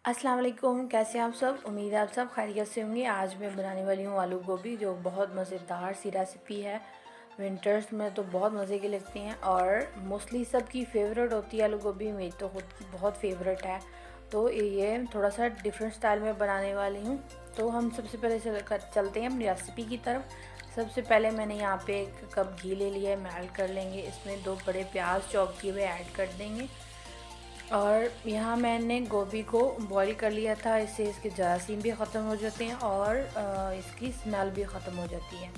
अस्सलाम वालेकुम, कैसे हैं आप सब। उम्मीद है आप सब खैरियत से होंगे। आज मैं बनाने वाली हूँ आलू गोभी, जो बहुत मज़ेदार सी रेसिपी है। विंटर्स में तो बहुत मज़े की लगती हैं और मोस्टली सबकी फेवरेट होती है आलू गोभी। मेरी तो खुद की बहुत फेवरेट है। तो ये थोड़ा सा डिफरेंट स्टाइल में बनाने वाली हूँ। तो हम सबसे पहले चलते हैं अपनी रेसिपी की तरफ। सबसे पहले मैंने यहाँ पे 1 कप घी ले लिया है, मेल्ट कर लेंगे। इसमें 2 बड़े प्याज चॉप किए हुए ऐड कर देंगे। और यहाँ मैंने गोभी को बॉईल कर लिया था, इससे इसके जरासीम भी ख़त्म हो जाते हैं और इसकी स्मेल भी ख़त्म हो जाती है।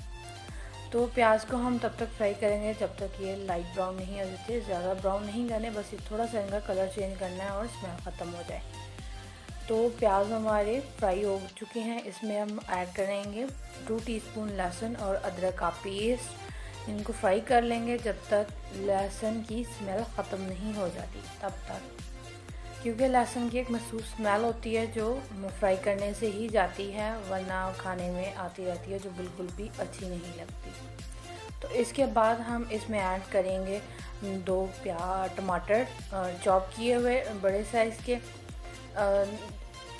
तो प्याज को हम तब तक फ्राई करेंगे जब तक ये लाइट ब्राउन नहीं हो जाते। ज़्यादा ब्राउन नहीं करने, बस ये थोड़ा सा इनका कलर चेंज करना है और स्मेल ख़त्म हो जाए। तो प्याज हमारे फ्राई हो चुके हैं। इसमें हम ऐड करेंगे 2 टीस्पून लहसुन और अदरक का पेस्ट। इनको फ्राई कर लेंगे जब तक लहसुन की स्मेल ख़त्म नहीं हो जाती, तब तक, क्योंकि लहसुन की एक महसूस स्मेल होती है जो फ्राई करने से ही जाती है, वरना खाने में आती रहती है, जो बिल्कुल भी अच्छी नहीं लगती। तो इसके बाद हम इसमें ऐड करेंगे 2 टमाटर चॉप किए हुए बड़े साइज़ के।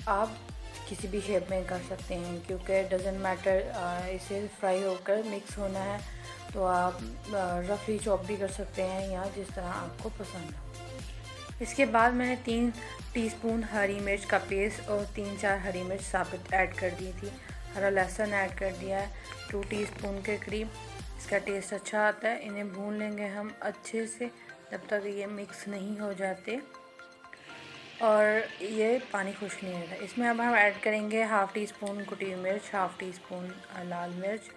आप किसी भी शेप में कर सकते हैं, क्योंकि डजेंट मैटर, इसे फ्राई होकर मिक्स होना है। तो आप रफली चॉप भी कर सकते हैं या जिस तरह आपको पसंद हो। इसके बाद मैंने 3 टीस्पून हरी मिर्च का पेस्ट और 3-4 हरी मिर्च साबुत ऐड कर दी थी। हरा लहसुन ऐड कर दिया है 2 टीस्पून के करीब। इसका टेस्ट अच्छा आता है। इन्हें भून लेंगे हम अच्छे से जब तक ये मिक्स नहीं हो जाते और ये पानी खुश्क नहीं रहता। इसमें अब हम ऐड करेंगे 1/2 टीस्पून कुटी हुई मिर्च, 1/2 टीस्पून लाल मिर्च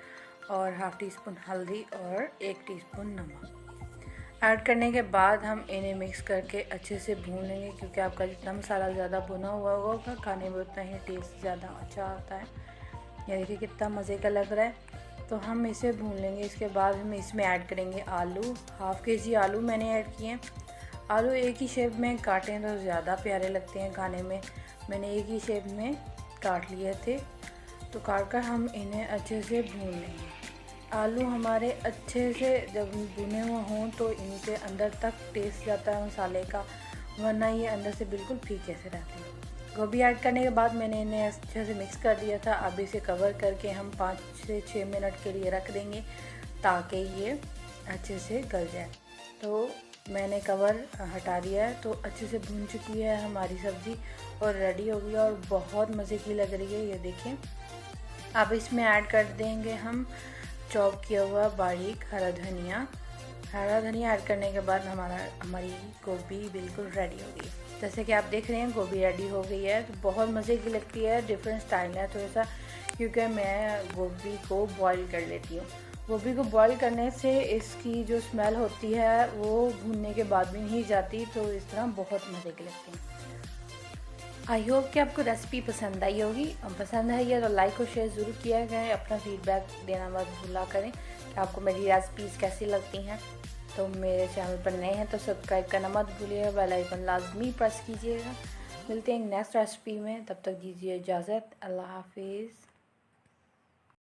और 1/2 टीस्पून हल्दी और 1 टीस्पून नमक। ऐड करने के बाद हम इन्हें मिक्स करके अच्छे से भून लेंगे, क्योंकि आपका जितना मसाला ज़्यादा भुना हुआ होगा खाने में उतना ही टेस्ट ज़्यादा अच्छा आता है। ये देखिए कितना मज़े का लग रहा है। तो हम इसे भून लेंगे। इसके बाद हम इसमें ऐड करेंगे आलू। 1/2 kg आलू मैंने ऐड किए हैं। आलू एक ही शेप में काटें तो ज़्यादा प्यारे लगते हैं खाने में। मैंने एक ही शेप में काट लिए थे। तो काट कर हम इन्हें अच्छे से भून लेंगे। आलू हमारे अच्छे से जब भुने हुए हों तो इनके अंदर तक टेस्ट जाता है मसाले का, वरना ये अंदर से बिल्कुल फीके से रहते हैं। गोभी ऐड करने के बाद मैंने इन्हें अच्छे से मिक्स कर दिया था। अब इसे कवर करके हम 5 से 6 मिनट के लिए रख देंगे ताकि ये अच्छे से गल जाए। तो मैंने कवर हटा दिया है। तो अच्छे से भून चुकी है हमारी सब्ज़ी और रेडी हो गई और बहुत मज़े की लग रही है, ये देखें। अब इसमें ऐड कर देंगे हम चॉप किया हुआ बारीक हरा धनिया। हरा धनिया ऐड करने के बाद हमारी गोभी बिल्कुल रेडी हो गई। जैसे कि आप देख रहे हैं गोभी रेडी हो गई है। तो बहुत मज़े की लगती है, डिफरेंट स्टाइल है थोड़ा सा, क्योंकि मैं गोभी को बॉईल कर लेती हूँ। गोभी को बॉईल करने से इसकी जो स्मेल होती है वो भूनने के बाद भी नहीं जाती। तो इस तरह बहुत मज़े की लगती है। आई होप कि आपको रेसिपी पसंद आई होगी। पसंद आई है तो लाइक और शेयर ज़रूर किया करें। अपना फीडबैक देना मत भूला करें कि आपको मेरी रेसिपीज़ कैसी लगती हैं। तो मेरे चैनल पर नए हैं तो सब्सक्राइब करना मत भूलिएगा, बेल आइकन लाजमी प्रेस कीजिएगा। मिलते हैं नेक्स्ट रेसिपी में, तब तक दीजिए इजाज़त। अल्लाह हाफिज़।